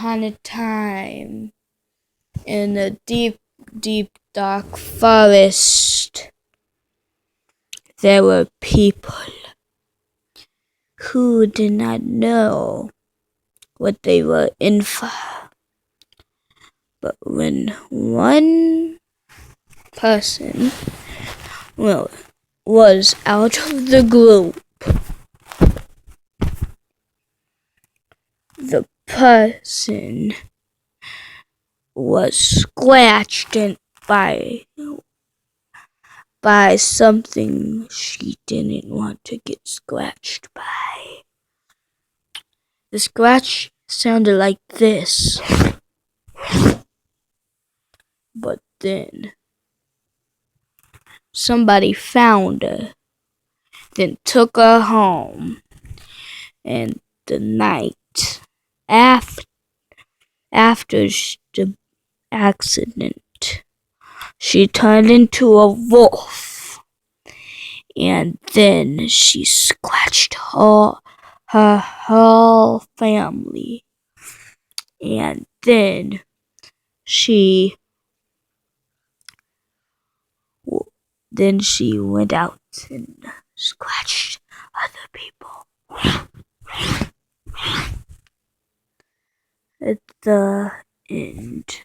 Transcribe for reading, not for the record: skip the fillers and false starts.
upon a time, in a deep, deep, dark forest, there were people who did not know what they were in for. But when one person, was out of the group, the person was scratched by something she didn't want to get scratched by. The scratch sounded like this. But then somebody found her, then took her home. And the night after the accident, she turned into a wolf. And then she scratched her whole family. And then she went out and scratched other people. At the end.